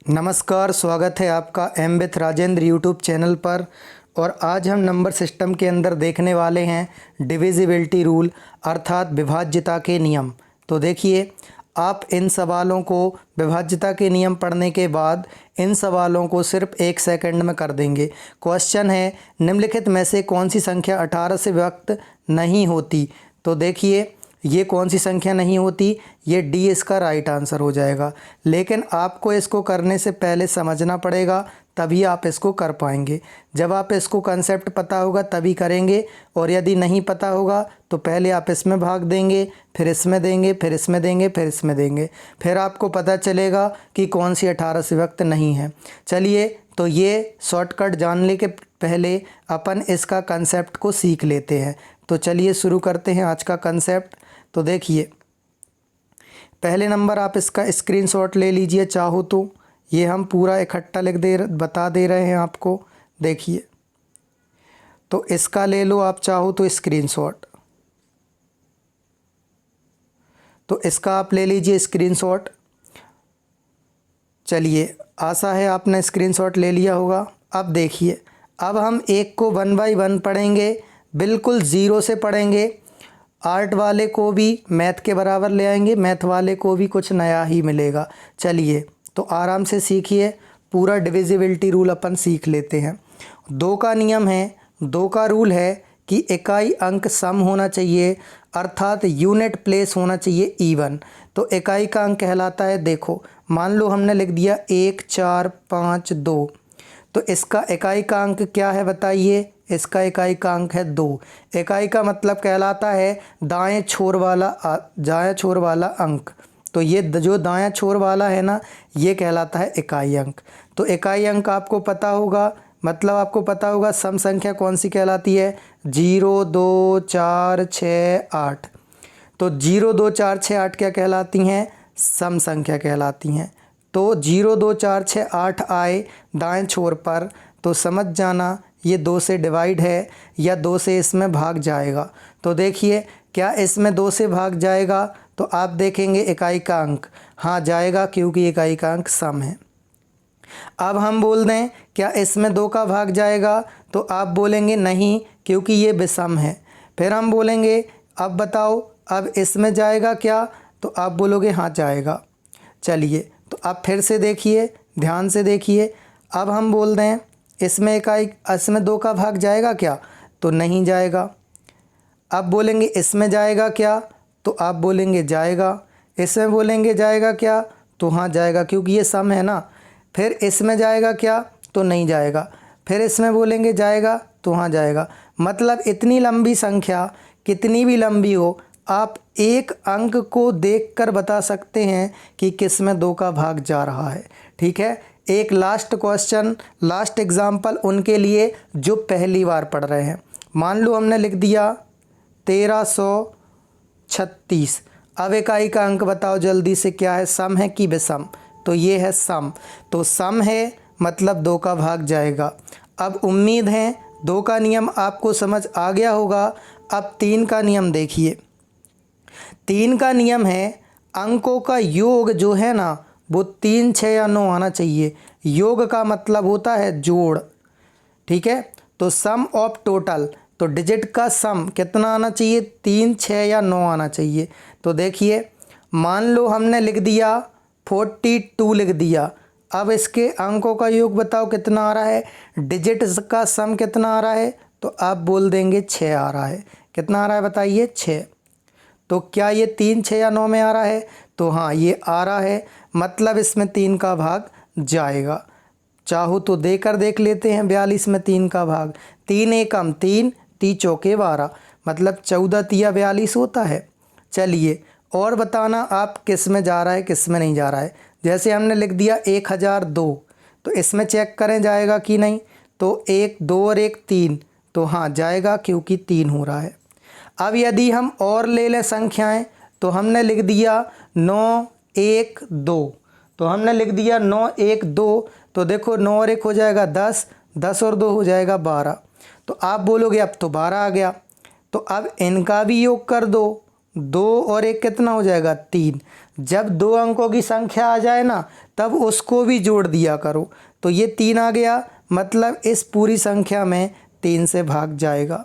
नमस्कार, स्वागत है आपका am with Rajendra YouTube channel पर। और आज हम नंबर सिस्टम के अंदर देखने वाले हैं डिविजिबिलिटी रूल अर्थात विभाज्यता के नियम। तो देखिए, आप इन सवालों को विभाज्यता के नियम पढ़ने के बाद इन सवालों को सिर्फ 1 सेकंड में कर देंगे। क्वेश्चन है, निम्नलिखित में से कौन सी संख्या 18 से विभक्त नहीं होती। तो देखिए, ये कौन सी संख्या नहीं होती, ये डी इसका राइट आंसर हो जाएगा। लेकिन आपको इसको करने से पहले समझना पड़ेगा, तभी आप इसको कर पाएंगे। जब आप इसको कंसेप्ट पता होगा तभी करेंगे, और यदि नहीं पता होगा तो पहले आप इसमें भाग देंगे, फिर इसमें देंगे, फिर इसमें देंगे, फिर इसमें देंगे, फिर आपको पता चलेगा कि कौन सी 18 से विभक्त नहीं है। चलिए, तो ये शॉर्टकट जानने के पहले अपन इसका कंसेप्ट को सीख लेते हैं। तो चलिए शुरू करते हैं आज का कंसेप्ट। तो देखिए, पहले नंबर आप इसका स्क्रीनशॉट ले लीजिए चाहो तो। ये हम पूरा इकट्ठा बता दे रहे हैं आपको। देखिए, तो इसका ले लो आप चाहो तो स्क्रीनशॉट। तो इसका आप ले लीजिए स्क्रीनशॉट। चलिए, आशा है आपने स्क्रीनशॉट ले लिया होगा। अब देखिए, अब हम एक को 1 बाय 1 पढ़ेंगे, बिल्कुल ज़ीरो से पढ़ेंगे। आर्ट वाले को भी मैथ के बराबर ले आएंगे, मैथ वाले को भी कुछ नया ही मिलेगा। चलिए, तो आराम से सीखिए, पूरा डिविजिबिलिटी रूल अपन सीख लेते हैं। 2 का नियम है, 2 का रूल है कि इकाई अंक सम होना चाहिए, अर्थात यूनिट प्लेस होना चाहिए इवन। तो इकाई का अंक कहलाता है, देखो मान लो हमने लिख दिया 1 4 5 2, तो इसका इकाई का अंक क्या है बताइए। इसका इकाई का अंक है 2। इकाई का मतलब कहलाता है दाएं छोर वाला अंक। तो ये जो दायां छोर वाला है ना, ये कहलाता है इकाई अंक। तो इकाई अंक आपको पता होगा, मतलब आपको पता होगा सम संख्या कौन सी कहलाती है, 0 2 4 6 8। तो 0 2 4 6 8 क्या कहलाती हैं, सम संख्या कहलाती हैं। तो 0 2 4 6 8 आए दाएं छोर पर, तो समझ जाना ये 2 से डिवाइड है या 2 से इसमें भाग जाएगा। तो देखिए, क्या इसमें 2 से भाग जाएगा, तो आप देखेंगे इकाई का अंक हाँ जाएगा, क्योंकि इकाई का अंक सम है। अब हम बोल दें क्या इसमें 2 का भाग जाएगा, तो आप बोलेंगे नहीं, क्योंकि ये विषम है। फिर हम बोलेंगे अब बताओ अब इसमें जाएगा क्या, तो आप बोलोगे हाँ जाएगा। चलिए, तो अब फिर से देखिए, ध्यान से देखिए। अब हम बोल दें इसमें 2 का भाग जाएगा क्या, तो नहीं जाएगा। अब बोलेंगे इसमें जाएगा क्या, तो आप बोलेंगे जाएगा। इसमें बोलेंगे जाएगा क्या, तो हाँ जाएगा, क्योंकि ये सम है ना। फिर इसमें जाएगा क्या, तो नहीं जाएगा। फिर इसमें बोलेंगे जाएगा, तो हाँ जाएगा। मतलब इतनी लंबी संख्या कितनी भी लंबी हो, आप एक अंक को देखकर बता सकते हैं कि किस में 2 का भाग जा रहा है। ठीक है, एक लास्ट क्वेश्चन, लास्ट एग्जाम्पल उनके लिए जो पहली बार पढ़ रहे हैं। मान लो हमने लिख दिया 1336। अब इकाई का अंक बताओ जल्दी से, क्या है, सम है कि विषम। तो ये है सम। तो सम है मतलब 2 का भाग जाएगा। अब उम्मीद है 2 का नियम आपको समझ आ गया होगा। अब 3 का नियम देखिए। 3 का नियम है अंकों का योग जो है ना, वो 3 6 या 9 आना चाहिए। योग का मतलब होता है जोड़। ठीक है, तो सम ऑफ टोटल, तो डिजिट का सम कितना आना चाहिए, 3 6 या 9 आना चाहिए। तो देखिए, मान लो हमने लिख दिया 42 लिख दिया। अब इसके अंकों का योग बताओ कितना आ रहा है, डिजिट का सम कितना आ रहा है, तो आप बोल देंगे 6 आ रहा है। कितना आ रहा है बताइए, 6। तो क्या ये 3 6 या 9 में आ रहा है, तो हाँ ये आ रहा है। मतलब इसमें 3 का भाग जाएगा। चाहो तो देकर देख लेते हैं, 42 में 3 का भाग, 3 एकम 3, 3 चौके 12, मतलब 14 तिया 42 होता है। चलिए, और बताना आप किस में जा रहा है किस में नहीं जा रहा है। जैसे हमने लिख दिया 1002, तो इसमें चेक करें जाएगा कि नहीं। तो 1 2 और 1 3, तो हाँ जाएगा, क्योंकि 3 हो रहा है। अब यदि हम और ले लें संख्याएं, तो हमने लिख दिया 9 1 2, तो हमने लिख दिया 9 1 2, तो देखो 9 और 1 हो जाएगा 10, 10 और 2 हो जाएगा 12। तो आप बोलोगे अब तो 12 आ गया। तो अब इनका भी योग कर दो, 2 और 1 कितना हो जाएगा 3। जब 2 अंकों की संख्या आ जाए ना तब उसको भी जोड़ दिया करो। तो ये 3 आ गया, मतलब इस पूरी संख्या में 3 से भाग जाएगा।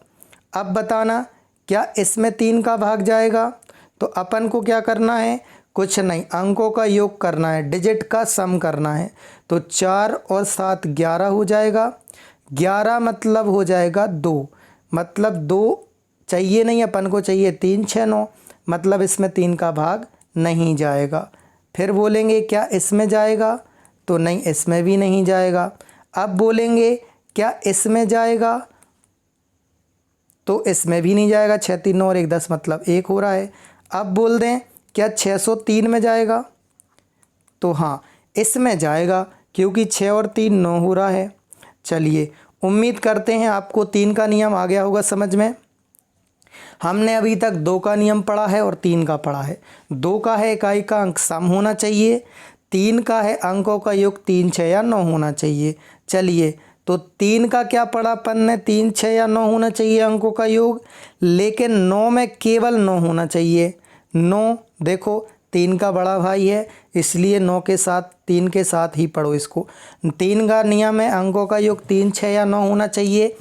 अब बताना क्या इसमें 3 का भाग जाएगा? तो अपन को क्या करना है, कुछ नहीं, अंकों का योग करना है, डिजिट का सम करना है। तो 4 और 7 11 हो जाएगा। 11 मतलब हो जाएगा 2, मतलब 2 चाहिए नहीं अपन को, चाहिए 3 6 9, मतलब इसमें 3 का भाग नहीं जाएगा। फिर बोलेंगे क्या इसमें जाएगा? तो नहीं, इसमें भी नहीं जाएगा। अब बोलेंगे क्या इसमें जाएगा? तो इसमें भी नहीं जाएगा। 6 3 9 और 1 10 मतलब 1 हो रहा है। अब बोल दें क्या 603 में जाएगा? तो हाँ, इसमें जाएगा क्योंकि 6 और 3 9 हो रहा है। चलिए, उम्मीद करते हैं आपको 3 का नियम आ गया होगा समझ में। हमने अभी तक 2 का नियम पढ़ा है और 3 का पढ़ा है। 2 का है इकाई का अंक सम होना चाहिए, 3 का है अंकों का योग 3 6 या 9 होना चाहिए। चलिए, तो 3 का क्या पढ़ा अपन ने, 3 6 या 9 होना चाहिए अंकों का योग, लेकिन 9 में केवल 9 होना चाहिए। 9 देखो 3 का बड़ा भाई है, इसलिए 9 के साथ 3 के साथ ही पढ़ो इसको। 3 का नियम है अंकों का योग 3 6 या 9 होना चाहिए,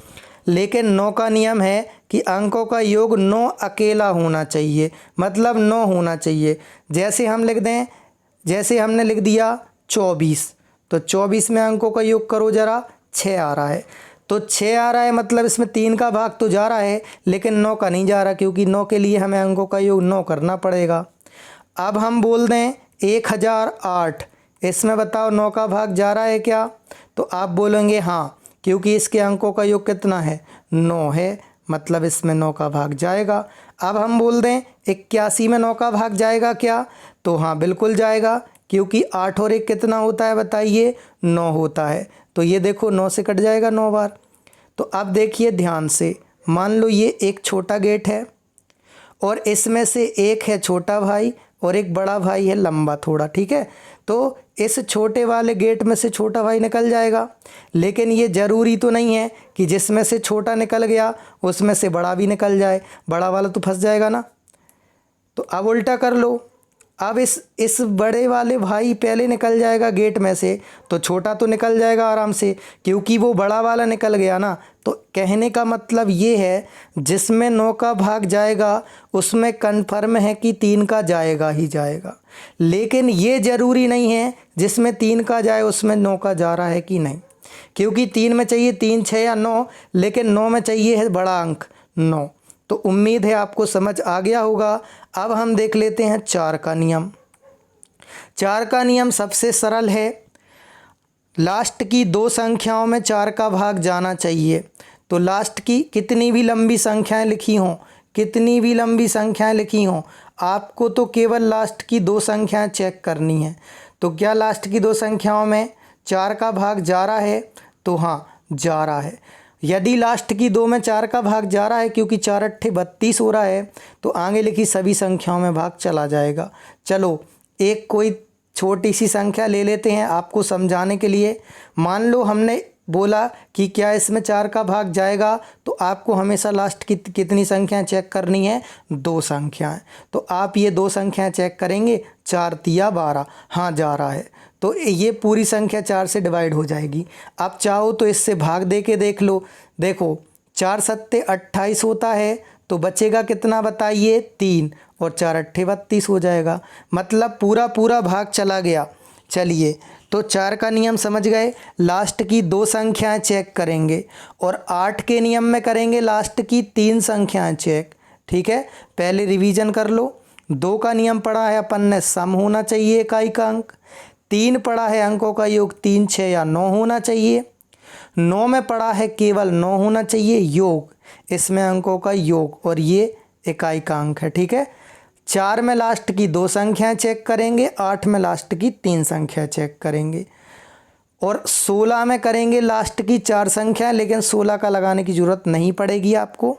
लेकिन 9 का नियम है कि अंकों का योग 9 अकेला होना चाहिए, मतलब 9 होना चाहिए। जैसे हम लिख दें, जैसे हमने लिख दिया 24, तो 24 में अंकों का योग करो ज़रा, 6 आ रहा है। तो 6 आ रहा है मतलब इसमें 3 का भाग तो जा रहा है, लेकिन 9 का नहीं जा रहा, क्योंकि 9 के लिए हमें अंकों का योग 9 करना पड़ेगा। अब हम बोल दें 1008, इसमें बताओ 9 का भाग जा रहा है क्या? तो आप बोलेंगे हाँ, क्योंकि इसके अंकों का योग कितना है, 9 है, मतलब इसमें 9 का भाग जाएगा। अब हम बोल दें 81 में 9 का भाग जाएगा क्या? तो हाँ बिल्कुल जाएगा, क्योंकि 8 और 1 कितना होता है बताइए, 9 होता है। तो ये देखो 9 से कट जाएगा 9 बार। तो अब देखिए ध्यान से, मान लो ये एक छोटा गेट है और इसमें से एक है छोटा भाई और एक बड़ा भाई है लंबा थोड़ा, ठीक है। तो इस छोटे वाले गेट में से छोटा भाई निकल जाएगा, लेकिन ये ज़रूरी तो नहीं है कि जिसमें से छोटा निकल गया उसमें से बड़ा भी निकल जाए, बड़ा वाला तो फंस जाएगा ना। तो अब उल्टा कर लो, अब इस बड़े वाले भाई पहले निकल जाएगा गेट में से, तो छोटा तो निकल जाएगा आराम से, क्योंकि वो बड़ा वाला निकल गया ना। तो कहने का मतलब ये है, जिसमें 9 का भाग जाएगा उसमें कन्फर्म है कि 3 का जाएगा ही जाएगा, लेकिन ये ज़रूरी नहीं है जिसमें 3 का जाए उसमें 9 का जा रहा है कि नहीं, क्योंकि 3 में चाहिए 3 6 या 9, लेकिन 9 में चाहिए है बड़ा अंक 9। तो उम्मीद है आपको समझ आ गया होगा। अब हम देख लेते हैं 4 का नियम। 4 का नियम सबसे सरल है, लास्ट की 2 संख्याओं में 4 का भाग जाना चाहिए। तो लास्ट की कितनी भी लंबी संख्याएं लिखी हों, कितनी भी लंबी संख्याएं लिखी हों, आपको तो केवल लास्ट की 2 संख्याएं चेक करनी है। तो क्या लास्ट की 2 संख्याओं में 4 का भाग जा रहा है? तो हाँ जा रहा है। यदि लास्ट की 2 में 4 का भाग जा रहा है, क्योंकि 4 अट्ठे 32 हो रहा है, तो आगे लिखी सभी संख्याओं में भाग चला जाएगा। चलो एक कोई छोटी सी संख्या ले लेते हैं आपको समझाने के लिए। मान लो हमने बोला कि क्या इसमें 4 का भाग जाएगा, तो आपको हमेशा लास्ट की कितनी संख्याएं चेक करनी है, 2 संख्याएं। तो आप ये 2 संख्याएं चेक करेंगे, 4 तिया 12, हाँ जा रहा है, तो ये पूरी संख्या 4 से डिवाइड हो जाएगी। आप चाहो तो इससे भाग दे के देख लो, देखो 4 सत्ते 28 होता है, तो बचेगा कितना बताइए, 3, और 4 अट्ठे 32 हो जाएगा, मतलब पूरा पूरा भाग चला गया। चलिए, तो 4 का नियम समझ गए, लास्ट की 2 संख्याएं चेक करेंगे, और 8 के नियम में करेंगे लास्ट की 3 संख्याएं चेक, ठीक है। पहले रिवीजन कर लो। 2 का नियम पढ़ा है अपन ने, सम होना चाहिए इकाई का अंक। 3 पढ़ा है अंकों का योग 3 6 या 9 होना चाहिए। 9 में पढ़ा है केवल 9 होना चाहिए योग, इसमें अंकों का योग, और ये इकाई का अंक है, ठीक है। 4 में लास्ट की 2 संख्याएं चेक करेंगे, 8 में लास्ट की 3 संख्या चेक करेंगे, और 16 में करेंगे लास्ट की 4 संख्याएं, लेकिन 16 का लगाने की ज़रूरत नहीं पड़ेगी आपको।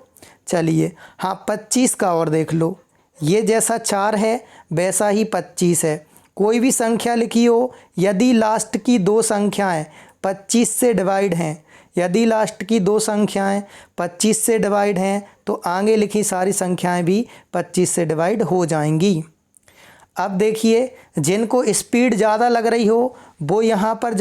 चलिए, हाँ 25 का और देख लो, ये जैसा 4 है वैसा ही 25 है। कोई भी संख्या लिखी हो, यदि लास्ट की 2 संख्याएं 25 से डिवाइड हैं, यदि लास्ट की दो संख्याएं 25 से डिवाइड हैं तो आगे लिखी सारी संख्याएं भी 25 से डिवाइड हो जाएंगी। अब देखिए, जिनको स्पीड ज़्यादा लग रही हो वो यहाँ पर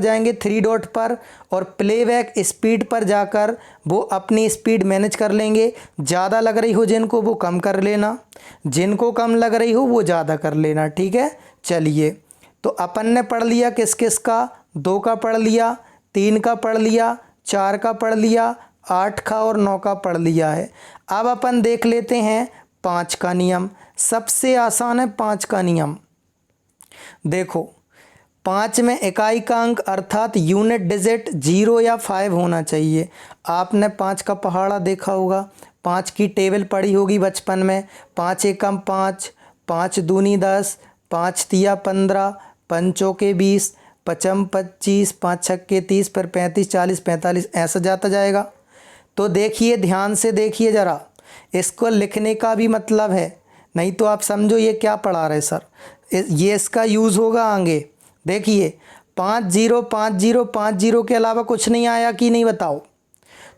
जाएंगे 3 डॉट पर, और प्लेबैक स्पीड पर जाकर वो अपनी स्पीड मैनेज कर लेंगे। ज़्यादा लग रही हो जिनको, वो कम कर लेना, जिनको कम लग रही हो वो ज़्यादा कर लेना। ठीक है, चलिए तो अपन ने पढ़ लिया किस किस का, 2 का पढ़ लिया, 3 का पढ़ लिया, 4 का पढ़ लिया, 8 का और 9 का पढ़ लिया है। अब अपन देख लेते हैं 5 का नियम। सबसे आसान है 5 का नियम। देखो, 5 में इकाई का अंक अर्थात यूनिट डिजिट 0 या 5 होना चाहिए। आपने 5 का पहाड़ा देखा होगा, 5 की टेबल पढ़ी होगी बचपन में। 5 एकम 5, 5 दूनी 10, 5 तिया 15, 5 चौके 20, 5 25, 5 छक्के 30, फिर 35 40 45 ऐसा जाता जाएगा। तो देखिए, ध्यान से देखिए ज़रा, इसको लिखने का भी मतलब है, नहीं तो आप समझो ये क्या पढ़ा रहे सर, ये इसका यूज़ होगा आगे। देखिए 5 0 5 0 5 0 के अलावा कुछ नहीं आया कि नहीं बताओ।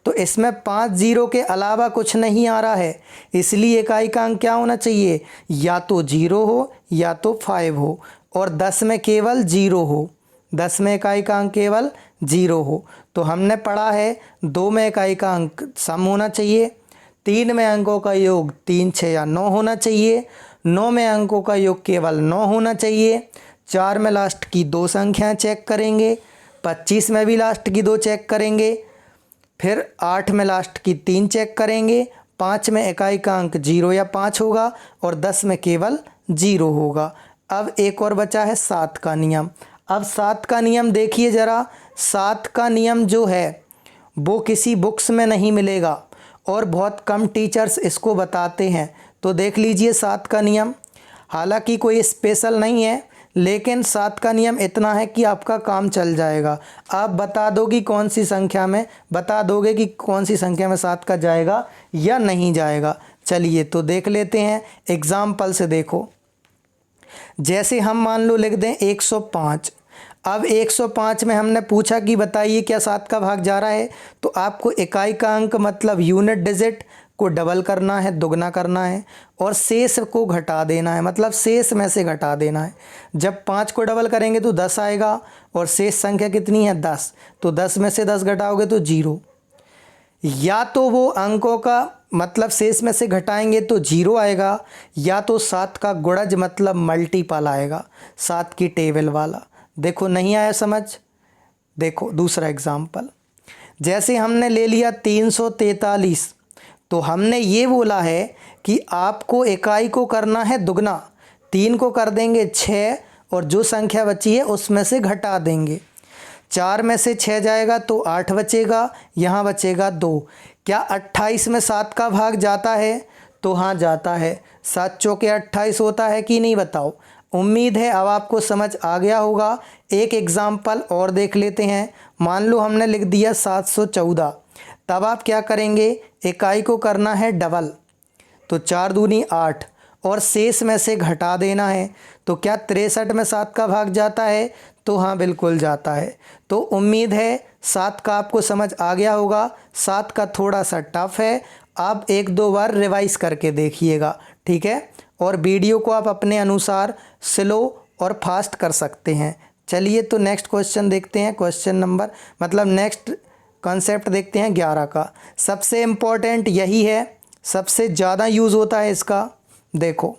तो इसमें 5 0 के अलावा कुछ नहीं आ रहा है, इसलिए इकाई का अंक क्या होना चाहिए, या तो 0 हो या तो 5 हो, और 10 में केवल 0 हो। 10 में इकाई का अंक केवल 0 हो। तो हमने पढ़ा है 2 में इकाई का अंक सम होना चाहिए, 3 में अंकों का योग 3 6 या 9 होना चाहिए, 9 में अंकों का योग केवल 9 होना चाहिए, 4 में लास्ट की 2 संख्याएं चेक करेंगे, 25 में भी लास्ट की 2 चेक करेंगे, फिर 8 में लास्ट की 3 चेक करेंगे, 5 में इकाई का अंक 0 या 5 होगा, और 10 में केवल 0 होगा। अब एक और बचा है 7 का नियम। अब 7 का नियम देखिए ज़रा, 7 का नियम जो है वो किसी बुक्स में नहीं मिलेगा और बहुत कम टीचर्स इसको बताते हैं। तो देख लीजिए 7 का नियम, हालांकि कोई स्पेशल नहीं है, लेकिन 7 का नियम इतना है कि आपका काम चल जाएगा। आप बता दोगे कौन सी संख्या में 7 का जाएगा या नहीं जाएगा। चलिए तो देख लेते हैं एग्जाम्पल से। देखो, जैसे हम मान लो लिख दें 105। अब 105 में हमने पूछा कि बताइए क्या 7 का भाग जा रहा है, तो आपको इकाई का अंक मतलब यूनिट डिजिट को डबल करना है, दुगना करना है, और शेष को घटा देना है, मतलब शेष में से घटा देना है। जब 5 को डबल करेंगे तो 10 आएगा, और शेष संख्या कितनी है 10, तो 10 में से 10 घटाओगे तो 0। या तो वो अंकों का मतलब शेष में से घटाएंगे तो 0 आएगा, या तो 7 का गुणज मतलब मल्टीपल आएगा, 7 की टेबल वाला। देखो नहीं आया समझ। देखो दूसरा एग्जाम्पल, जैसे हमने ले लिया 343, तो हमने ये बोला है कि आपको इकाई को करना है दुगना, 3 को कर देंगे 6, और जो संख्या बची है उसमें से घटा देंगे। 4 में से 6 जाएगा तो 8 बचेगा, यहाँ बचेगा 2। क्या 28 में 7 का भाग जाता है, तो हाँ जाता है। 7 चौके 28 होता है कि नहीं बताओ। उम्मीद है अब आपको समझ आ गया होगा। एक एग्जाम्पल और देख लेते हैं। मान लो हमने लिख दिया 714, तब आप क्या करेंगे, इकाई को करना है डबल, तो 4 दूनी 8, और शेष में से घटा देना है। तो क्या 63 में 7 का भाग जाता है, तो हाँ बिल्कुल जाता है। तो उम्मीद है 7 का आपको समझ आ गया होगा। 7 का थोड़ा सा टफ है, आप 1-2 बार रिवाइज करके देखिएगा, ठीक है। और वीडियो को आप अपने अनुसार स्लो और फास्ट कर सकते हैं। चलिए तो नेक्स्ट क्वेश्चन देखते हैं। क्वेश्चन नंबर नेक्स्ट कॉन्सेप्ट देखते हैं 11 का। सबसे इम्पोर्टेंट यही है, सबसे ज़्यादा यूज़ होता है इसका। देखो,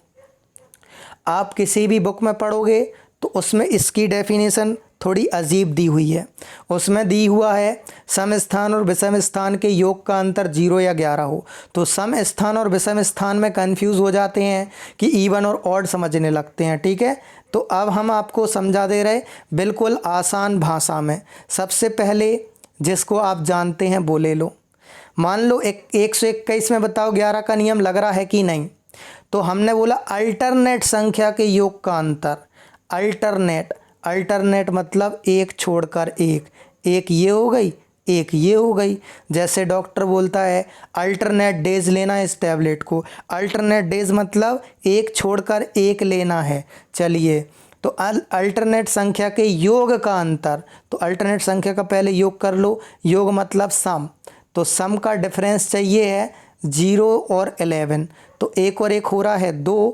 आप किसी भी बुक में पढ़ोगे तो उसमें इसकी डेफिनेशन थोड़ी अजीब दी हुई है। उसमें दी हुआ है सम स्थान और विषम स्थान के योग का अंतर 0 या 11 हो। तो सम स्थान और विषम स्थान में कंफ्यूज हो जाते हैं कि इवन और ऑड समझने लगते हैं, ठीक है। तो अब हम आपको समझा दे रहे बिल्कुल आसान भाषा में। सबसे पहले जिसको आप जानते हैं वो ले लो। मान लो 121 में बताओ 11 का नियम लग रहा है कि नहीं। तो हमने बोला अल्टरनेट संख्या के योग का अंतर। अल्टरनेट मतलब एक छोड़कर एक ये हो गई, एक ये हो गई। जैसे डॉक्टर बोलता है अल्टरनेट डेज लेना है इस टैबलेट को। अल्टरनेट डेज मतलब एक छोड़कर एक लेना है। चलिए तो अल्टरनेट संख्या के योग का अंतर, तो अल्टरनेट संख्या का पहले योग कर लो, योग मतलब सम, तो सम का डिफरेंस चाहिए है 0 और 11, तो 1 और 1 हो रहा है 2,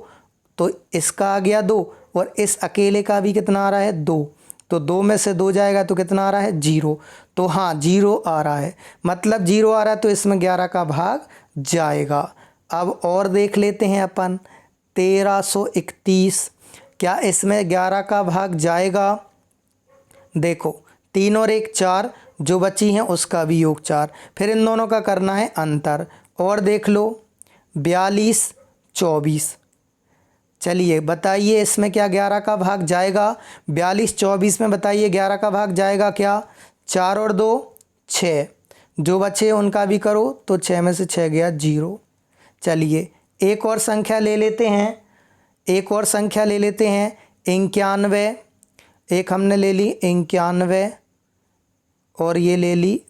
तो इसका आ गया 2 और इस अकेले का भी कितना आ रहा है 2, तो 2 में से 2 जाएगा तो कितना आ रहा है 0, तो हाँ 0 आ रहा है, मतलब 0 आ रहा है तो इसमें 11 का भाग जाएगा। अब और देख लेते हैं अपन 1331, क्या इसमें 11 का भाग जाएगा? देखो 3 और 1 4, जो बची हैं उसका भी योग 4, फिर इन दोनों का करना है अंतर। और देख लो 42 24, चलिए बताइए इसमें क्या 11 का भाग जाएगा? 42 24 में बताइए 11 का भाग जाएगा क्या? 4 और 2 6, जो बचे उनका भी करो, तो 6 में से 6 गया 0। चलिए एक और संख्या ले लेते हैं, एक और संख्या ले लेते हैं 91, एक हमने ले ली 91 और ये ले ली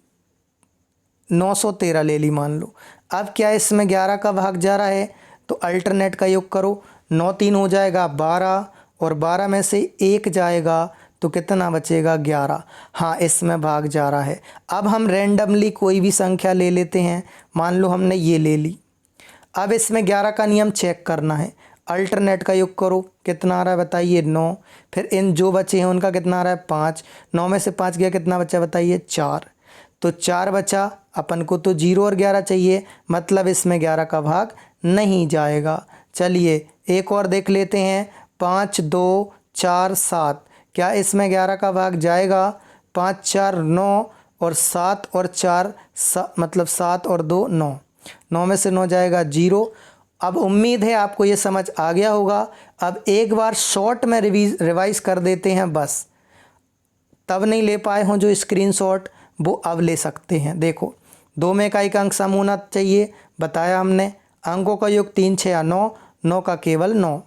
913 ले ली मान लो। अब क्या इसमें 11 का भाग जा रहा है? तो अल्टरनेट का योग करो, 9 3 हो जाएगा 12 और 12 में से 1 जाएगा तो कितना बचेगा 11। हाँ इसमें भाग जा रहा है। अब हम रैंडमली कोई भी संख्या ले लेते हैं, मान लो हमने ये ले ली। अब इसमें 11 का नियम चेक करना है, अल्टरनेट का योग करो, कितना आ रहा है बताइए 9, फिर इन जो बचे हैं उनका कितना आ रहा है 5, 9 में से 5 गया कितना बचा बताइए 4, तो 4 बचा, अपन को तो 0 और 11 चाहिए, मतलब इसमें 11 का भाग नहीं जाएगा। चलिए एक और देख लेते हैं 5 2 4 7, क्या इसमें 11 का भाग जाएगा? 5 4 9 और 7 और 4 मतलब 7 और 2 9, 9 में से 9 जाएगा 0। अब उम्मीद है आपको ये समझ आ गया होगा। अब एक बार शॉर्ट में रिवाइज कर देते हैं, बस तब नहीं ले पाए हों जो स्क्रीनशॉट वो अब ले सकते हैं। देखो 2 में का एक अंक सम होना चाहिए, बताया हमने, अंकों का योग 3 6 या 9, 9 का केवल 9।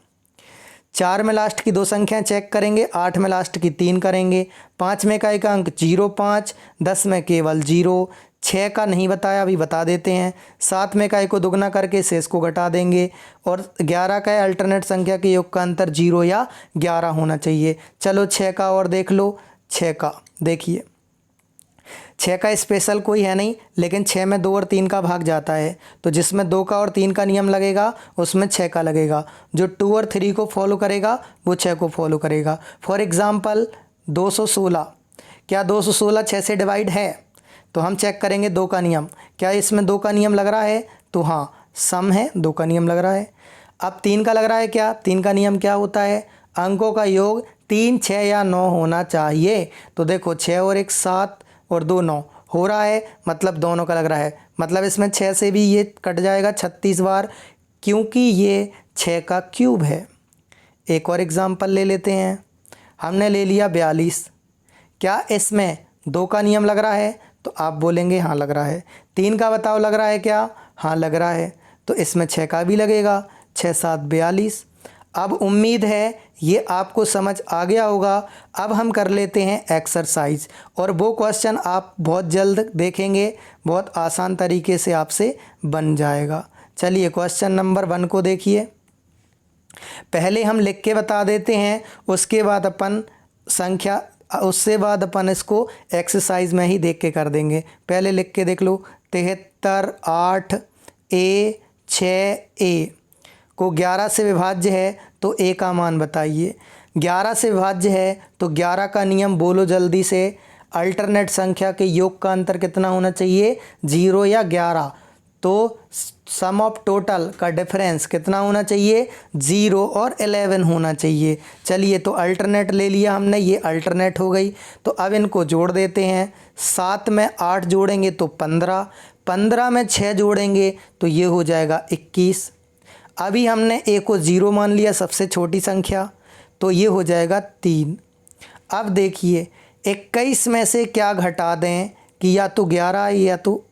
4 में लास्ट की 2 संख्याएं चेक करेंगे, 8 में लास्ट की 3 करेंगे, 5 में का एक अंक 0 5, 10 में केवल 0, 6 का नहीं बताया अभी बता देते हैं, 7 में का एक को दुगना करके शेष को घटा देंगे, और 11 का अल्टरनेट संख्या के योग का अंतर 0 या 11 होना चाहिए। चलो 6 का और देख लो, 6 का देखिए, 6 का स्पेशल कोई है नहीं, लेकिन 6 में 2 और 3 का भाग जाता है, तो जिसमें 2 का और 3 का नियम लगेगा उसमें 6 का लगेगा, जो 2 और 3 को फॉलो करेगा वो 6 को फॉलो करेगा। फॉर एग्ज़ाम्पल 216, क्या 216 6 से डिवाइड है? तो हम चेक करेंगे 2 का नियम, क्या इसमें 2 का नियम लग रहा है? तो हाँ सम है, 2 का नियम लग रहा है। अब 3 का लग रहा है, क्या 3 का नियम क्या होता है? अंकों का योग 3 6 या 9 होना चाहिए, तो देखो 6 और 1 7 और 2 9 हो रहा है, मतलब दोनों का लग रहा है, मतलब इसमें 6 से भी ये कट जाएगा 36 बार, क्योंकि ये 6 का क्यूब है। एक और एग्जांपल ले लेते हैं, हमने ले लिया 42, क्या इसमें 2 का नियम लग रहा है? तो आप बोलेंगे हाँ लग रहा है। 3 का बताओ लग रहा है क्या? हाँ लग रहा है, तो इसमें 6 का भी लगेगा, 6 7 42। अब उम्मीद है ये आपको समझ आ गया होगा। अब हम कर लेते हैं एक्सरसाइज, और वो क्वेश्चन आप बहुत जल्द देखेंगे, बहुत आसान तरीके से आपसे बन जाएगा। चलिए क्वेश्चन नंबर 1 को देखिए, पहले हम लिख के बता देते हैं, उसके बाद अपन संख्या, उससे बाद अपन इसको एक्सरसाइज में ही देख के कर देंगे। पहले लिख के देख लो, 73 8 A 6 A को 11 से विभाज्य है तो A का मान बताइए। 11 से विभाज्य है तो 11 का नियम बोलो जल्दी से, अल्टरनेट संख्या के योग का अंतर कितना होना चाहिए? 0 या 11, तो सम ऑफ टोटल का डिफरेंस कितना होना चाहिए? 0 और 11 होना चाहिए। चलिए तो अल्टरनेट ले लिया हमने, ये अल्टरनेट हो गई, तो अब इनको जोड़ देते हैं। 7 में 8 जोड़ेंगे तो 15, 15 में 6 जोड़ेंगे तो ये हो जाएगा 21। अभी हमने A को 0 मान लिया, सबसे छोटी संख्या, तो ये हो जाएगा 3। अब देखिए 21 में से क्या घटा दें कि या तो 11 आए या तो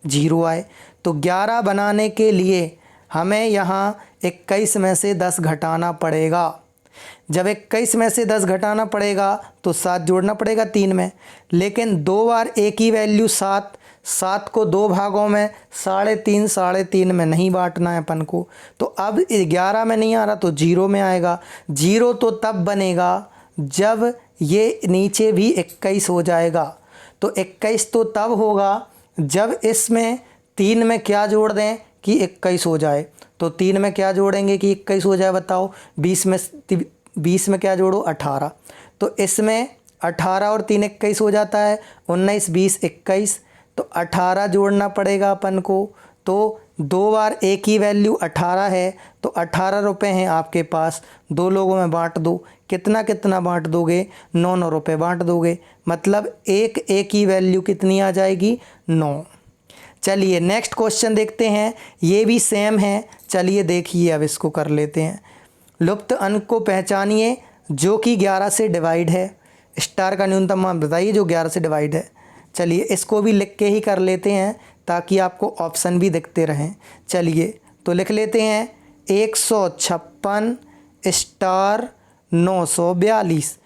0 आए, तो 11 बनाने के लिए हमें यहाँ 21 में से 10 घटाना पड़ेगा। जब 21 में से 10 घटाना पड़ेगा तो 7 जोड़ना पड़ेगा 3 में, लेकिन 2 बार एक ही वैल्यू 7 7 को 2 भागों में 3.5 3.5 में नहीं बांटना है अपन को। तो अब 11 में नहीं आ रहा तो 0 में आएगा। 0 तो तब बनेगा जब ये नीचे भी 21 हो जाएगा। तो 21 तो तब होगा जब इसमें 3 में क्या जोड़ दें कि 21 हो जाए। तो 3 में क्या जोड़ेंगे कि 21 हो जाए बताओ। 20 में क्या जोड़ो 18। तो इसमें 18 और 3 21 हो जाता है। 19 20 21। तो 18 जोड़ना पड़ेगा अपन को। तो 2 बार एक ही वैल्यू 18 है तो 18 रुपये हैं आपके पास। 2 लोगों में बांट दो। कितना कितना बांट दोगे? 9 रुपये बांट दोगे। मतलब एक ही वैल्यू कितनी आ जाएगी? 9। चलिए नेक्स्ट क्वेश्चन देखते हैं। ये भी सेम है। चलिए देखिए अब इसको कर लेते हैं। लुप्त अंक को पहचानिए जो कि 11 से डिवाइड है। स्टार का न्यूनतम मान बताइए जो 11 से डिवाइड है। चलिए इसको भी लिख के ही कर लेते हैं ताकि आपको ऑप्शन भी दिखते रहें। चलिए तो लिख लेते हैं 156 स्टार 942।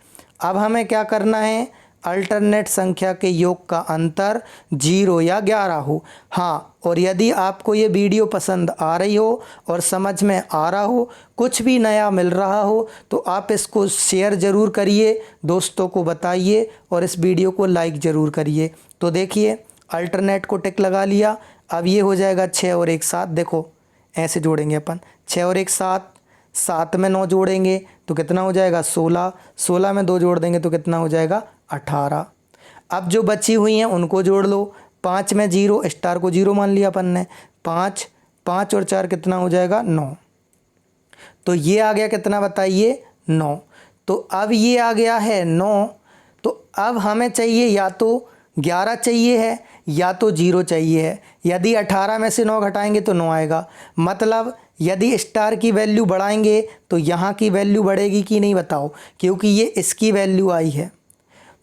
अब हमें क्या करना है? अल्टरनेट संख्या के योग का अंतर 0 या 11 हो। हाँ, और यदि आपको ये वीडियो पसंद आ रही हो और समझ में आ रहा हो, कुछ भी नया मिल रहा हो, तो आप इसको शेयर ज़रूर करिए, दोस्तों को बताइए और इस वीडियो को लाइक ज़रूर करिए। तो देखिए अल्टरनेट को टिक लगा लिया। अब ये हो जाएगा 6 और 1 7। देखो ऐसे जोड़ेंगे अपन। 6 और 1 7। 7 में 9 जोड़ेंगे तो कितना हो जाएगा? 16। 16 में 2 जोड़ देंगे तो कितना हो जाएगा? 18। अब जो बची हुई हैं उनको जोड़ लो। 5 में 0, स्टार को 0 मान लिया अपन ने। 5 5 और 4 कितना हो जाएगा? 9। तो ये आ गया कितना बताइए? 9। तो अब ये आ गया है 9। तो अब हमें चाहिए या तो 11 चाहिए है या तो 0 चाहिए है। यदि 18 में से 9 घटाएंगे तो 9 आएगा। मतलब यदि स्टार की वैल्यू बढ़ाएंगे तो यहाँ की वैल्यू बढ़ेगी कि नहीं बताओ, क्योंकि ये इसकी वैल्यू आई है।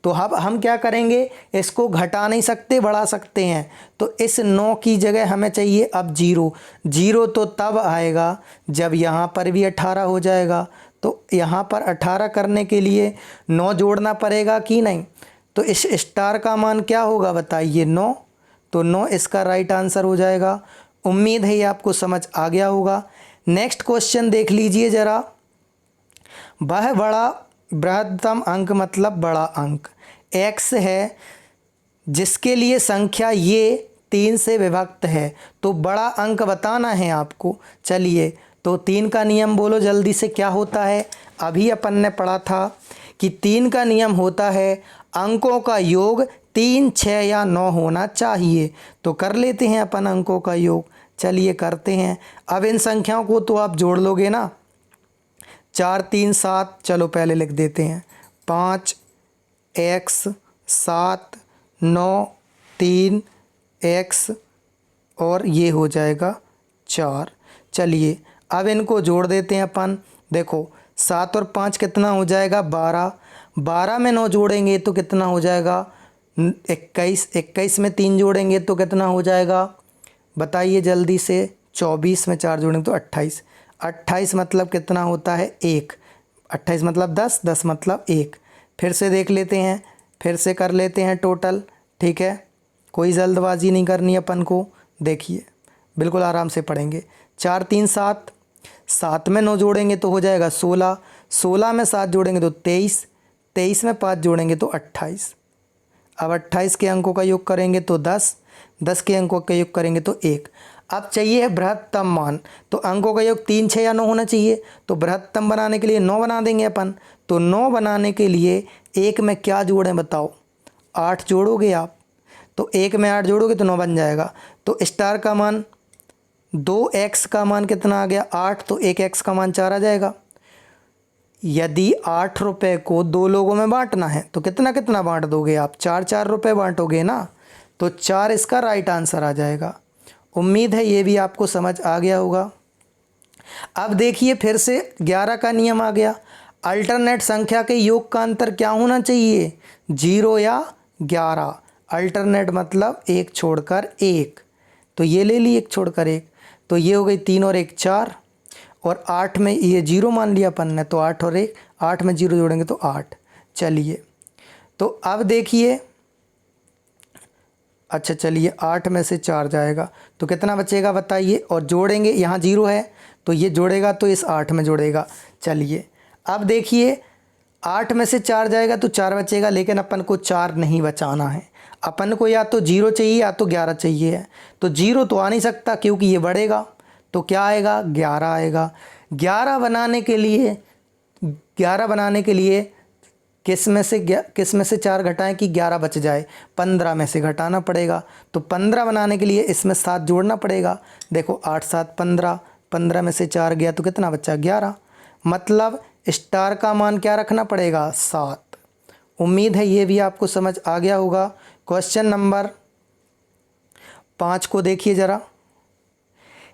तो अब हम क्या करेंगे? इसको घटा नहीं सकते, बढ़ा सकते हैं। तो इस 9 की जगह हमें चाहिए अब 0। 0 तो तब आएगा जब यहाँ पर भी 18 हो जाएगा। तो यहाँ पर 18 करने के लिए 9 जोड़ना पड़ेगा कि नहीं? तो इस स्टार का मान क्या होगा बताइए? 9। तो 9 इसका राइट आंसर हो जाएगा। उम्मीद है ये आपको समझ आ गया होगा। नेक्स्ट क्वेश्चन देख लीजिए ज़रा। वह बड़ा बृहत्तम अंक मतलब बड़ा अंक x है जिसके लिए संख्या ये 3 से विभक्त है। तो बड़ा अंक बताना है आपको। चलिए तो 3 का नियम बोलो जल्दी से क्या होता है? अभी अपन ने पढ़ा था कि 3 का नियम होता है अंकों का योग 3 6 या 9 होना चाहिए। तो कर लेते हैं अपन अंकों का योग। चलिए करते हैं। अब इन संख्याओं को तो आप जोड़ लोगे ना। 4 3 7। चलो पहले लिख देते हैं। 5 x 7 9 3 x और ये हो जाएगा 4। चलिए अब इनको जोड़ देते हैं अपन। देखो 7 और 5 कितना हो जाएगा? 12। 12 में 9 जोड़ेंगे तो कितना हो जाएगा? 21। 21 में 3 जोड़ेंगे तो कितना हो जाएगा बताइए जल्दी से? 24 में 4 जोड़ेंगे तो 28। 28 मतलब कितना होता है? 1। 28 मतलब 10। 10 मतलब 1। फिर से देख लेते हैं, फिर से कर लेते हैं टोटल। ठीक है, कोई जल्दबाजी नहीं करनी अपन को। देखिए बिल्कुल आराम से पढ़ेंगे। 4 3 7। 7 में 9 जोड़ेंगे तो हो जाएगा 16। 16 में 7 जोड़ेंगे तो 23। 23 में 5 जोड़ेंगे तो 28। अब 28 के अंकों का योग करेंगे तो 10। 10 के अंकों का योग करेंगे तो 1। अब चाहिए है बृहत्तम मान। तो अंकों का योग 3 6 या 9 होना चाहिए। तो बृहत्तम बनाने के लिए 9 बना देंगे अपन। तो 9 बनाने के लिए 1 में क्या जोड़ें बताओ? 8 जोड़ोगे आप। तो 1 में 8 जोड़ोगे तो 9 बन जाएगा। तो स्टार का मान 2x का मान कितना आ गया? 8। तो 1x का मान 4 आ जाएगा। यदि 8 रुपये को 2 लोगों में बांटना है तो कितना कितना बांट दोगे आप? 4 4 रुपये बांटोगे ना। तो 4 इसका राइट आंसर आ जाएगा। उम्मीद है ये भी आपको समझ आ गया होगा। अब देखिए फिर से 11 का नियम आ गया। अल्टरनेट संख्या के योग का अंतर क्या होना चाहिए? 0 या 11। अल्टरनेट मतलब एक छोड़कर एक। तो ये ले ली एक छोड़कर एक। तो ये हो गई 3 और 1 4। और 8 में ये 0 मान लिया अपन ने। तो 8 और 1, 8 में 0 जोड़ेंगे तो 8। चलिए तो अब देखिए अच्छा चलिए 8 में से 4 जाएगा तो कितना बचेगा बताइए, और जोड़ेंगे, यहाँ 0 है तो ये जोड़ेगा तो इस 8 में जोड़ेगा। चलिए अब देखिए 8 में से 4 जाएगा तो 4 बचेगा, लेकिन अपन को 4 नहीं बचाना है, अपन को या तो 0 चाहिए या तो 11 चाहिए है। तो 0 तो आ नहीं सकता क्योंकि ये बढ़ेगा, तो क्या आएगा 11 आएगा। 11 बनाने के लिए किस में से 4 घटाएं कि 11 बच जाए, 15 में से घटाना पड़ेगा। तो 15 बनाने के लिए इसमें 7 जोड़ना पड़ेगा। देखो 8 7 15, 15 में से 4 गया तो कितना बचा 11, मतलब स्टार का मान क्या रखना पड़ेगा 7। उम्मीद है ये भी आपको समझ आ गया होगा। क्वेश्चन नंबर 5 को देखिए ज़रा।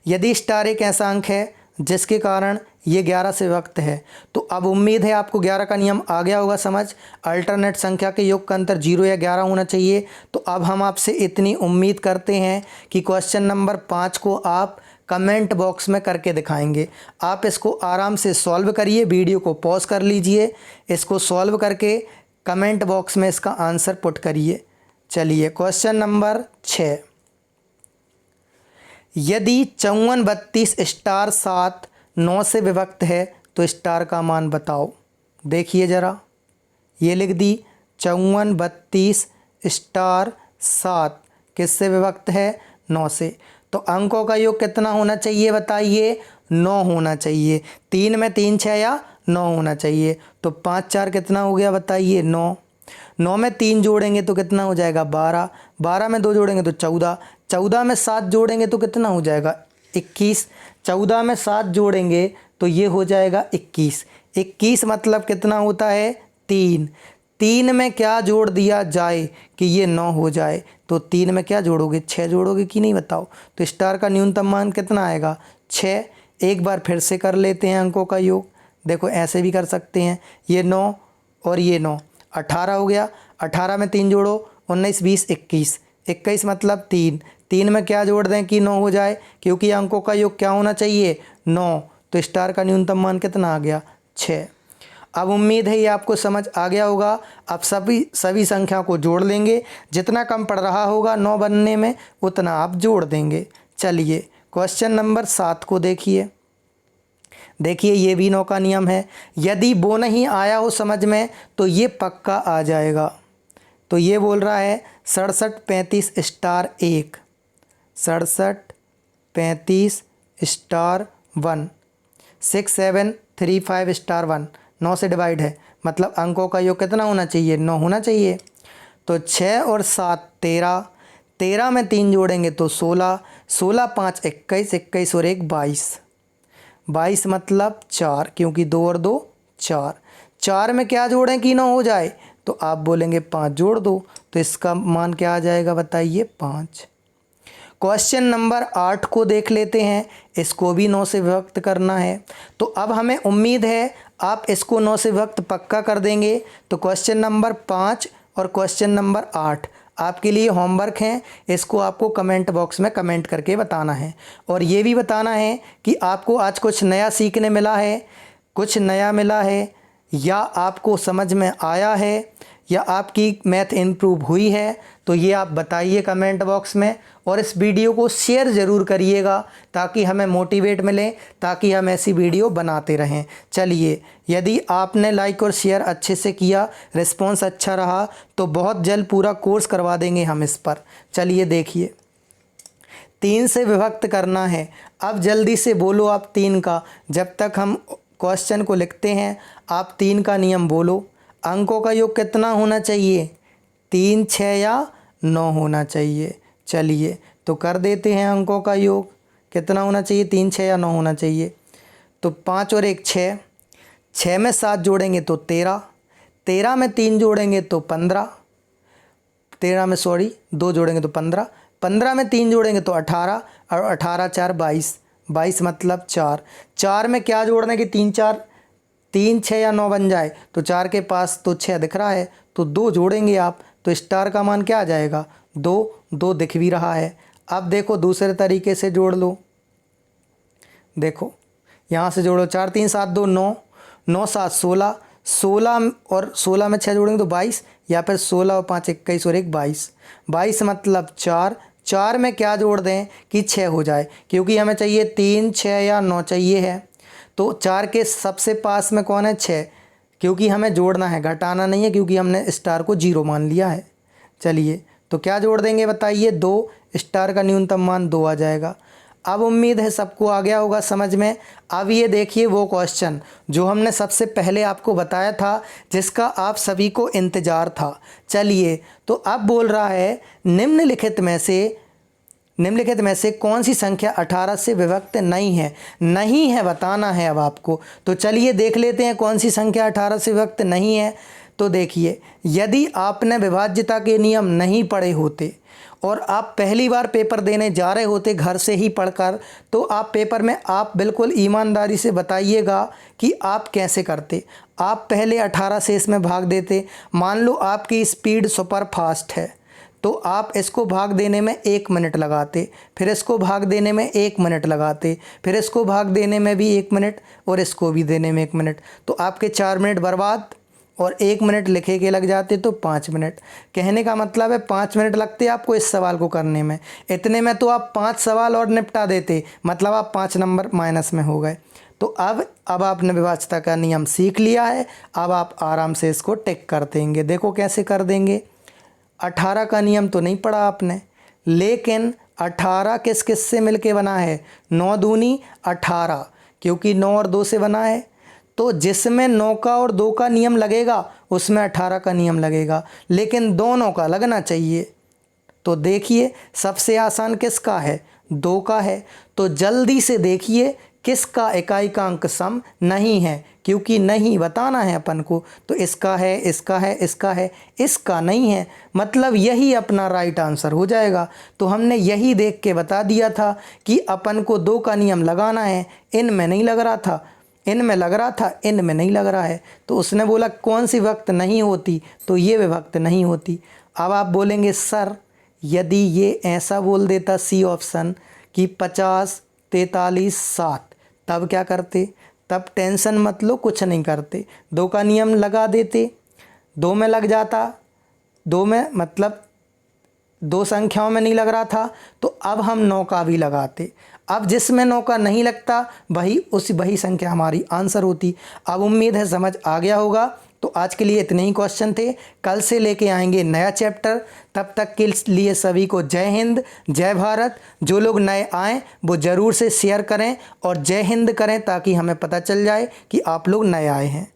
यदि स्टार एक ऐसा अंक है जिसके कारण ये 11 से विभक्त है, तो अब उम्मीद है आपको 11 का नियम आ गया होगा समझ। अल्टरनेट संख्या के योग का अंतर 0 या 11 होना चाहिए। तो अब हम आपसे इतनी उम्मीद करते हैं कि क्वेश्चन नंबर 5 को आप कमेंट बॉक्स में करके दिखाएंगे। आप इसको आराम से सॉल्व करिए, वीडियो को पॉज कर लीजिए, इसको सॉल्व करके कमेंट बॉक्स में इसका आंसर पुट करिए। चलिए क्वेश्चन नंबर 6। यदि 54 32 स्टार 7 9 से विभक्त है तो स्टार का मान बताओ। देखिए ज़रा, ये लिख दी 54 32 स्टार 7 किससे विभक्त है 9 से। तो अंकों का योग कितना होना चाहिए बताइए, 9 होना चाहिए। 3 में 3 6 या 9 होना चाहिए। तो 5 4 कितना हो गया बताइए 9। 9 में 3 जोड़ेंगे तो कितना हो जाएगा 12। 12 में 2 जोड़ेंगे तो 14। 14 में 7 जोड़ेंगे तो कितना हो जाएगा 21। 14 में 7 जोड़ेंगे तो ये हो जाएगा 21। 21 मतलब कितना होता है 3। 3 में क्या जोड़ दिया जाए कि ये 9 हो जाए, तो 3 में क्या जोड़ोगे 6 जोड़ोगे कि नहीं बताओ। तो स्टार का न्यूनतम मान कितना आएगा 6। एक बार फिर से कर लेते हैं अंकों का योग। देखो ऐसे भी कर सकते हैं, ये 9 और ये 9 18 हो गया। 18 में 3 जोड़ो 19 20 21। 21 मतलब 3। 3 में क्या जोड़ दें कि 9 हो जाए, क्योंकि अंकों का योग क्या होना चाहिए 9। तो स्टार का न्यूनतम मान कितना आ गया 6। अब उम्मीद है ये आपको समझ आ गया होगा। अब सभी संख्या को जोड़ लेंगे, जितना कम पड़ रहा होगा 9 बनने में उतना आप जोड़ देंगे। चलिए क्वेश्चन नंबर 7 को देखिए। देखिए ये भी 9 का नियम है। यदि वो नहीं आया हो समझ में तो ये पक्का आ जाएगा। तो ये बोल रहा है 67 35 स्टार 1, 67 35 स्टार 1, 6 7 3 5 स्टार 1। 9 से डिवाइड है, मतलब अंकों का योग कितना होना चाहिए 9 होना चाहिए। तो 6 और 7 13। 13 में 3 जोड़ेंगे तो 16। 16 5 21। 21 और 1 22। 22 मतलब 4, क्योंकि 2 और 2 4। 4 में क्या जोड़ें कि 9 हो जाए, तो आप बोलेंगे 5 जोड़ दो, तो इसका मान क्या आ जाएगा बताइए 5। क्वेश्चन नंबर 8 को देख लेते हैं। इसको भी 9 से विभक्त करना है, तो अब हमें उम्मीद है आप इसको 9 से विभक्त पक्का कर देंगे। तो क्वेश्चन नंबर 5 और क्वेश्चन नंबर 8 आपके लिए होमवर्क हैं, इसको आपको कमेंट बॉक्स में कमेंट करके बताना है। और ये भी बताना है कि आपको आज कुछ नया सीखने मिला है, कुछ नया मिला है, या आपको समझ में आया है, या आपकी मैथ इम्प्रूव हुई है। तो ये आप बताइए कमेंट बॉक्स में, और इस वीडियो को शेयर ज़रूर करिएगा ताकि हमें मोटिवेट मिले, ताकि हम ऐसी वीडियो बनाते रहें। चलिए, यदि आपने लाइक और शेयर अच्छे से किया, रिस्पॉन्स अच्छा रहा, तो बहुत जल्द पूरा कोर्स करवा देंगे हम इस पर। चलिए देखिए, 3 से विभक्त करना है। अब जल्दी से बोलो आप 3 का, जब तक हम क्वेश्चन को लिखते हैं आप 3 का नियम बोलो। अंकों का योग कितना होना चाहिए 3 6 या 9 होना चाहिए। चलिए तो कर देते हैं अंकों का योग कितना होना चाहिए 3 6 या 9 होना चाहिए। तो 5 और 1 6। 6 में 7 जोड़ेंगे तो 13। 13 में 3 जोड़ेंगे तो 15। 13 में 2 जोड़ेंगे तो 15। 15 में 3 जोड़ेंगे तो 18, और 18 4 22। 22 मतलब 4। 4 में क्या जोड़ने की 3 6 या 9 बन जाए, तो 4 के पास तो 6 दिख रहा है, तो 2 जोड़ेंगे आप, तो स्टार का मान क्या आ जाएगा 2। 2 दिख भी रहा है। अब देखो दूसरे तरीके से जोड़ लो। देखो यहाँ से जोड़ो 4 3 7 2 9। 9 7 16। 16 और 16 में 6 जोड़ेंगे तो 22, या फिर 16 और 5 21 और 1 22। 22 मतलब 4, 4 में क्या जोड़ दें कि 6 हो जाए, क्योंकि हमें चाहिए 3, 6 या 9 चाहिए है। तो 4 के सबसे पास में कौन है? 6, क्योंकि हमें जोड़ना है, घटाना नहीं है, क्योंकि हमने स्टार को 0 मान लिया है। चलिए तो क्या जोड़ देंगे बताइए? 2, स्टार का न्यूनतम मान 2 आ जाएगा। अब उम्मीद है सबको आ गया होगा समझ में। अब ये देखिए वो क्वेश्चन जो हमने सबसे पहले आपको बताया था, जिसका आप सभी को इंतज़ार था। चलिए तो अब बोल रहा है निम्नलिखित में से कौन सी संख्या 18 से विभक्त नहीं है? नहीं है बताना है अब आपको। तो चलिए देख लेते हैं कौन सी संख्या 18 से विभक्त नहीं है। तो देखिए, यदि आपने विभाज्यता के नियम नहीं पढ़े होते और आप पहली बार पेपर देने जा रहे होते घर से ही पढ़कर, तो आप पेपर में आप बिल्कुल ईमानदारी से बताइएगा कि आप कैसे करते। आप पहले 18 से इसमें भाग देते। मान लो आपकी स्पीड सुपर फास्ट है, तो आप इसको भाग देने में 1 मिनट लगाते, फिर इसको भाग देने में 1 मिनट लगाते, फिर इसको भाग देने में भी 1 मिनट, और इसको भी देने में 1 मिनट। तो आपके 4 मिनट बर्बाद, और 1 मिनट लिखे के लग जाते तो 5 मिनट। कहने का मतलब है 5 मिनट लगते आपको इस सवाल को करने में। इतने में तो आप 5 सवाल और निपटा देते, मतलब आप 5 नंबर माइनस में हो गए। तो अब आपने विभाज्यता का नियम सीख लिया है। अब आप आराम से इसको टिक कर देंगे। देखो कैसे कर देंगे। 18 का नियम तो नहीं पढ़ा आपने, लेकिन 18 किस किस से मिलके बना है? 9 दूनी 18, क्योंकि 9 और 2 से बना है। तो जिसमें 9 का और 2 का नियम लगेगा उसमें 18 का नियम लगेगा, लेकिन दोनों का लगना चाहिए। तो देखिए सबसे आसान किसका है? 2 का है। तो जल्दी से देखिए किसका इकाई का अंक सम नहीं है, क्योंकि नहीं बताना है अपन को। तो इसका है, इसका है, इसका है, इसका नहीं है, मतलब यही अपना राइट आंसर हो जाएगा। तो हमने यही देख के बता दिया था कि अपन को 2 का नियम लगाना है। इनमें नहीं लग रहा था, इनमें लग रहा था, इनमें नहीं लग रहा है। तो उसने बोला कौन सी विभक्त नहीं होती? तो ये विभक्त नहीं होती। अब आप बोलेंगे सर यदि ये ऐसा बोल देता सी ऑप्शन कि 50, 43, 7, तब क्या करते? तब टेंशन मत लो, कुछ नहीं करते, 2 का नियम लगा देते। 2 में लग जाता, 2 में मतलब 2 संख्याओं में नहीं लग रहा था, तो अब हम 9 का भी लगाते। अब जिसमें 9 का नहीं लगता वही संख्या हमारी आंसर होती। अब उम्मीद है समझ आ गया होगा। तो आज के लिए इतने ही क्वेश्चन थे, कल से लेके आएंगे नया चैप्टर। तब तक के लिए सभी को जय हिंद, जय भारत। जो लोग नए आएँ वो ज़रूर से शेयर करें और जय हिंद करें, ताकि हमें पता चल जाए कि आप लोग नए आए हैं।